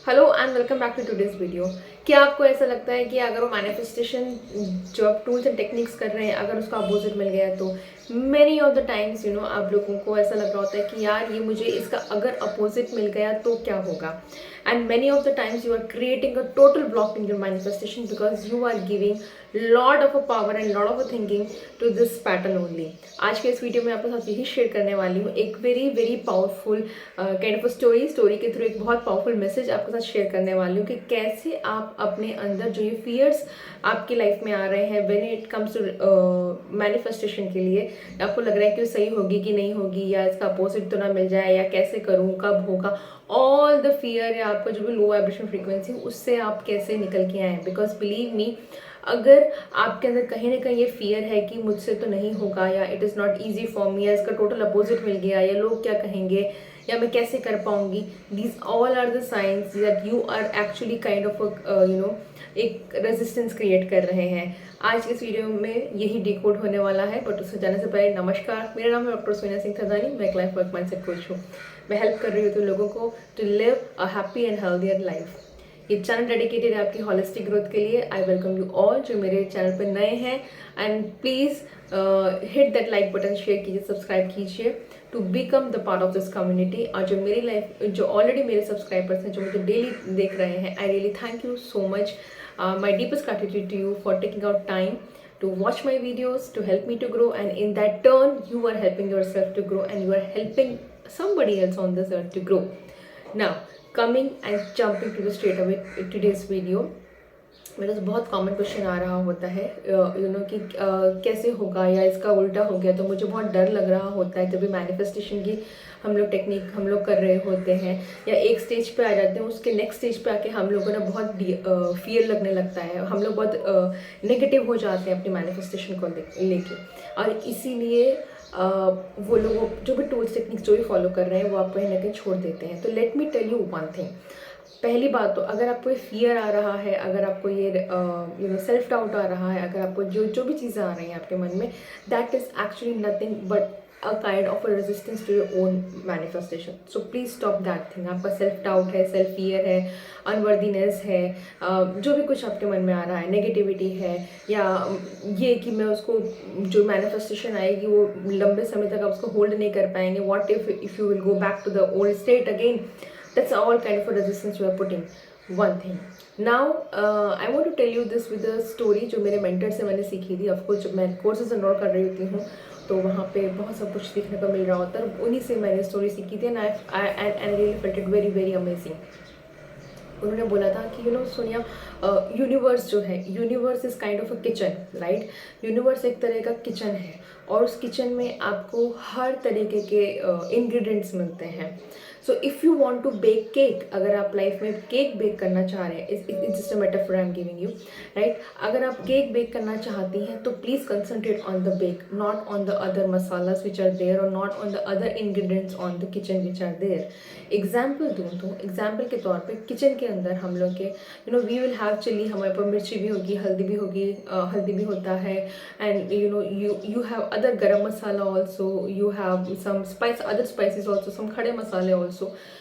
Hello and welcome back to today's video. क्या आपको ऐसा लगता है कि अगर वो मैनिफेस्टेशन जो आप टूल्स एंड टेक्निक्स कर रहे हैं अगर उसका अपोजिट मिल गया तो मैनी ऑफ द टाइम्स आप लोगों को ऐसा लग रहा होता है कि यार ये मुझे इसका अगर अपोजिट मिल गया तो क्या होगा। And many of the times you are creating a total block in your manifestation because you are giving lot of a power and lot of a thinking to this pattern only. आज के इस video में आपके साथ यही share करने वाली हूँ, एक very very powerful kind of story के थ्रू एक बहुत पावरफुल मैसेज आपके साथ शेयर करने वाली हूँ कि कैसे आप अपने अंदर जो ये फियर्स आपकी लाइफ में आ रहे हैं when it comes to manifestation के लिए, आपको लग रहा है कि वो सही होगी कि नहीं होगी या इसका अपोजिट तो ना मिल जाए या कैसे करूँ कब होगा, ऑल द फियर या आपका जो भी लो वाइब्रेशन फ्रीक्वेंसी उससे आप कैसे निकल के आए। बिकॉज बिलीव मी, अगर आपके अंदर कहीं ना कहीं ये फियर है कि मुझसे तो नहीं होगा या it is not easy for me या इसका टोटल अपोजिट मिल गया या लोग क्या कहेंगे या मैं कैसे कर पाऊंगी, these all are the science that you are actually kind of एक रेजिस्टेंस क्रिएट कर रहे हैं। आज के इस वीडियो में यही डिकोड होने वाला है, बट उससे जाने से पहले नमस्कार, मेरा नाम है डॉक्टर सोनिया सिंह थदानी, मैं एक लाइफ वर्क माइंडसेट कोच हूँ। मैं हेल्प कर रही हूँ लोगों को to live a happy and healthier life. ये चैनल डेडिकेटेड है आपकी हॉलिस्टिक ग्रोथ के लिए। आई वेलकम यू ऑल जो मेरे चैनल पर नए हैं, and please hit that like button, share कीजिए, सब्सक्राइब कीजिए to become the part of this community. और जो मेरी लाइफ जो ऑलरेडी मेरे सब्सक्राइबर्स हैं जो मुझे डेली देख रहे हैं, I really thank you so much. My deepest gratitude to you for taking out time to watch my videos, to help me to grow, and in that turn you are helping yourself to grow and you are helping somebody else on this earth to grow. Now coming and jumping to the straight away today's video, मेरे से बहुत common question आ रहा होता है कि कैसे होगा या इसका उल्टा हो गया, तो मुझे बहुत डर लग रहा होता है जब भी मैनिफेस्टेशन की हम लोग टेक्निक हम लोग कर रहे होते हैं या एक स्टेज पे आ जाते हैं, उसके नेक्स्ट स्टेज पे आके हम लोगों को ना बहुत फियर लगने लगता है, हम लोग बहुत नेगेटिव हो जाते हैं अपनी मैनिफेस्टेशन को लेके। और इसीलिए वो लोग जो भी टूल्स टेक्निक्स जो भी फॉलो कर रहे हैं वो आप कहीं ना कहीं छोड़ देते हैं। तो let me tell you one thing. पहली बात तो अगर आपको ये फियर आ रहा है, अगर आपको ये सेल्फ डाउट आ रहा है, अगर आपको जो जो भी चीज़ें आ रही हैं आपके मन में, that is actually nothing but a kind of a resistance to your own manifestation. So please stop that thing. आपका सेल्फ डाउट है, सेल्फ फियर है, अनवर्दीनेस है, जो भी कुछ आपके मन में आ रहा है, नेगेटिविटी है, या ये कि मैं उसको जो मैनिफेस्टेशन आएगी वो लंबे समय तक आप उसको होल्ड नहीं कर पाएंगे, what if you will go back to the old state again, that's all kind of a resistance you are putting. One thing now, I want to tell you this with a story जो मेरे mentor से मैंने सीखी थी। Of course जब मैं courses enrol कर रही होती हूँ तो वहाँ पे बहुत सब कुछ सीखने को मिल रहा होता है, उन्हीं से मैंने स्टोरी सीखी थी, and I really felt it very very amazing. उन्होंने बोला था कि सोनिया, यूनिवर्स जो है, universe is kind of a kitchen, right. Universe एक तरह का किचन है और उस किचन में आपको हर तरीके के इंग्रेडिएंट्स मिलते हैं। So if you want to bake cake, अगर आप लाइफ में केक बेक करना चाह रहे हैं, it's just a metaphor I am giving you, right. अगर आप केक बेक करना चाहती हैं तो please concentrate on the bake, not on the other masalas which are there और not on the other ingredients on the kitchen which are there. Example दूँ तो example के तौर पे किचन के अंदर हम लोग के वी विल हैव चिली, हमारे पास मिर्ची भी होगी, हल्दी भी होगी, हल्दी भी होता है, and you have other garam masala also, you have some other spices also, some खड़े मसाले also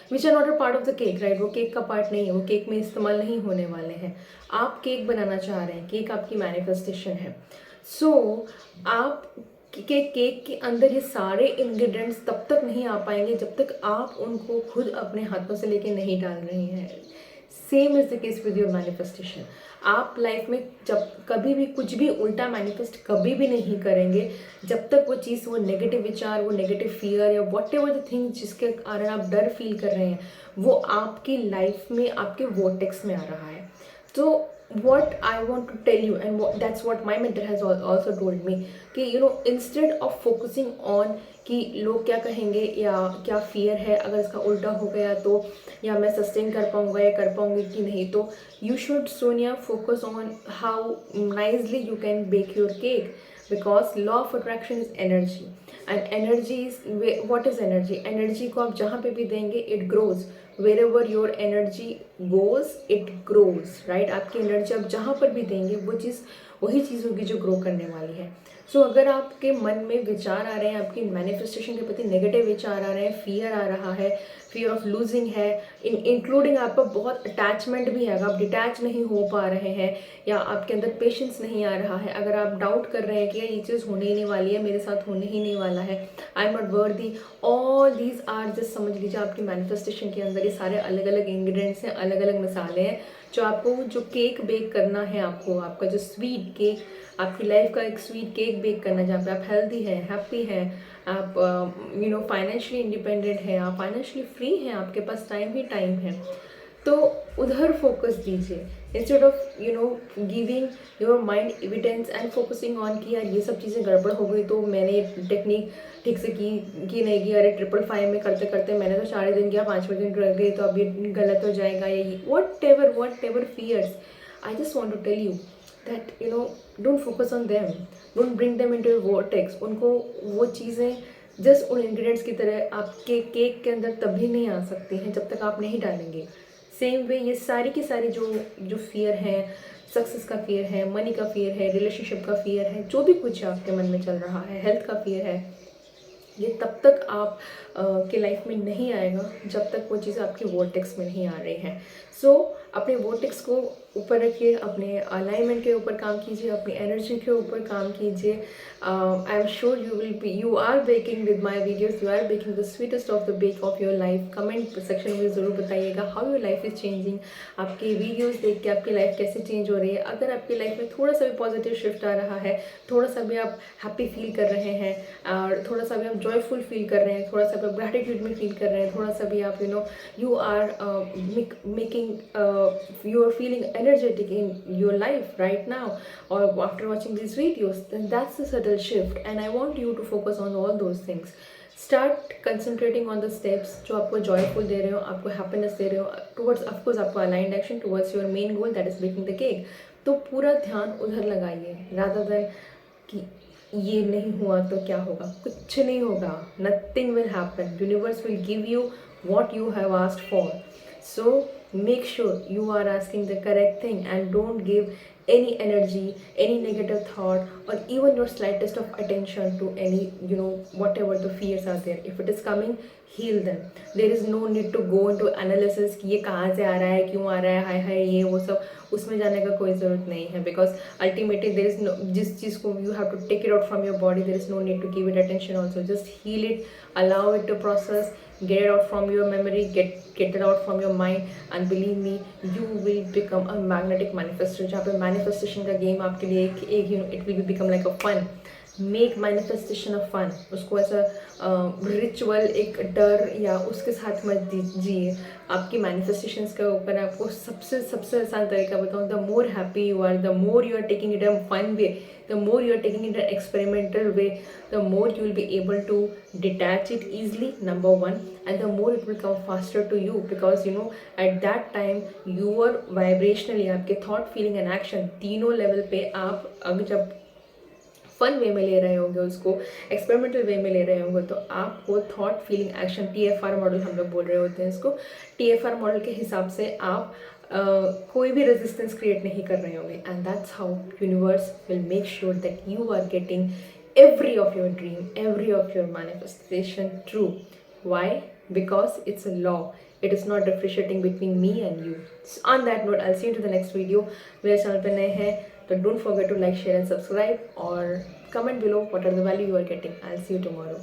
which are not a part of the cake, right। वो केक का पार्ट नहीं है, वो केक में इस्तेमाल नहीं होने वाले हैं। आप केक बनाना चाह रहे हैं, केक आपकी मैनिफेस्टेशन है। सो आप केक के अंदर ये सारे इंग्रेडिएंट्स तब तक नहीं आ पाएंगे जब तक आप उनको खुद अपने हाथों से लेके नहीं डाल रहे हैं। Same is the case with your manifestation. आप लाइफ में जब कभी भी कुछ भी उल्टा मैनिफेस्ट कभी भी नहीं करेंगे जब तक वो चीज़, वो नेगेटिव विचार, वो नेगेटिव फियर या वॉट एवर द थिंग जिसके कारण आप डर फील कर रहे हैं वो आपकी लाइफ में, आपके वोर्टेक्स में आ रहा है। तो what I want to tell you, and that's what my mentor has also told me, कि instead of focusing on कि लोग क्या कहेंगे या क्या फियर है अगर इसका उल्टा हो गया तो, या मैं सस्टेन कर पाऊंगा या कर पाऊंगी कि नहीं, तो यू शुड सोनिया focus on how nicely you can bake your cake, because law of attraction is energy, and energy is, what is energy? Energy को आप जहाँ पे भी देंगे it grows. Wherever your energy goes it grows, right. आपकी energy आप जहाँ पर भी देंगे वो चीज़ वही चीज़ होगी जो ग्रो करने वाली है। सो अगर आपके मन में विचार आ रहे हैं, आपकी मैनिफेस्टेशन के प्रति नेगेटिव विचार आ रहे हैं, फियर आ रहा है, फियर ऑफ लूजिंग है, इंक्लूडिंग आपका बहुत अटैचमेंट भी है, अगर आप डिटैच नहीं हो पा रहे हैं या आपके अंदर पेशेंस नहीं आ रहा है, अगर आप डाउट कर रहे हैं कि ये चीज़ होने ही नहीं वाली है, मेरे साथ होने ही नहीं वाला है, I am not worthy, all these are just, समझ लीजिए आपकी मैनिफेस्टेशन के अंदर ये सारे अलग अलग इंग्रेडिएंट्स हैं, अलग अलग मिसालें हैं जो आपको, जो केक बेक करना है आपको, आपका जो स्वीट केक, आपकी लाइफ का एक स्वीट केक बेक करना है जहाँ पे आप हेल्दी हैं, हैप्पी हैं, आप फाइनेंशियली इंडिपेंडेंट हैं, आप फाइनेंशियली फ्री हैं, आपके पास टाइम ही टाइम है, तो उधर फोकस दीजिए instead of giving your mind evidence and focusing on कि यार ये सब चीज़ें गड़बड़ हो गई तो मैंने टेक्निक ठीक से की नहीं की, अरे 555 में करते करते मैंने तो 4 दिन किया, 5वें दिन रह गई तो अब ये गलत हो जाएगा, या ये whatever fears, I just want to tell you that don't focus on them, don't bring them into your vortex। उनको वो चीज़ें जस्ट उन इंग्रेडिएंट्स की तरह आपके केक के अंदर तभी नहीं आ सकती हैं जब तक आप नहीं डालेंगे। सेम वे ये सारी की सारी जो फियर है, सक्सेस का फियर है, मनी का फियर है, रिलेशनशिप का फियर है, जो भी कुछ आपके मन में चल रहा है, हेल्थ का फियर है, ये तब तक आप के लाइफ में नहीं आएगा जब तक वो चीज़ आपके वोर्टेक्स में नहीं आ रही हैं। सो अपने वोर्टेक्स को ऊपर रखिए, अपने अलाइनमेंट के ऊपर काम कीजिए, अपनी एनर्जी के ऊपर काम कीजिए। I am sure you are baking with my videos, you are baking the sweetest of the bake of your life. Comment section में ज़रूर बताइएगा how your life is changing, आपके वीडियोज़ देख के आपकी लाइफ कैसे चेंज हो रही है। अगर आपकी लाइफ में थोड़ा सा भी पॉजिटिव शिफ्ट आ रहा है, थोड़ा सा भी आप हैप्पी फील कर रहे हैं और थोड़ा सा भी आप जॉयफुल फील कर रहे हैं, थोड़ा सा भी आप ग्रैटिट्यूड में फील कर रहे हैं, थोड़ा सा भी आप you are making you are feeling energetic in your life right now or after watching these videos, then that's the subtle shift and I want you to focus on all those things. Start concentrating on the steps जो आपको joyful दे रहे हो, आपको happiness दे रहे हो, towards of course आपको aligned action towards your main goal that is baking the cake। तो पूरा ध्यान उधर लगाइए rather than कि ये नहीं हुआ तो क्या होगा, कुछ नहीं होगा, nothing will happen, universe will give you what you have asked for। So make sure you are asking the correct thing and don't give any energy, any negative thought or even your slightest of attention to any whatever the fears are there। If it is coming, heal them। there is no need to go into analysis कि ये कहाँ से आ रहा है, क्यों आ रहा है, हाय हाय ये वो सब, उसमें जाने का कोई ज़रूरत नहीं है। Because ultimately there is no, जिस चीज़ को you have to take it out from your body, there is no need to give it attention also, just heal it, allow it to process, get it out from your memory, get it out from your mind and believe me you will become a magnetic manifestor। जहाँ पे manifestation का game आपके लिए एक it will become like a fun। Make manifestation of fun, उसको ऐसा ritual एक डर या उसके साथ मत दीजिए। आपकी मैनिफेस्टेशंस के ऊपर आपको सबसे आसान तरीका बताऊँ, the more happy you are, the more you are taking it in fun way, the more you are taking it in an experimental way, the more you will be able to detach it easily, number one, and the more it will come faster to you because at that time you are vibrationally, आपके thought, feeling and action तीनों level पे आप अगर जब fun way में ले रहे होंगे, उसको एक्सपेरिमेंटल वे में ले रहे होंगे, तो आपको thought feeling action TFR model हम लोग बोल रहे होते हैं इसको, TFR मॉडल के हिसाब से आप कोई भी रेजिस्टेंस क्रिएट नहीं कर रहे होंगे and that's how universe will make sure that you are getting every of your dream, every of your manifestation true। Why? Because it's a law, it is not differentiating between me and you। So on that note, I'll see you to the next video। मेरे channel पे नए हैं तो don't forget to like, share and subscribe or comment below what are the value you are getting। I'll see you tomorrow।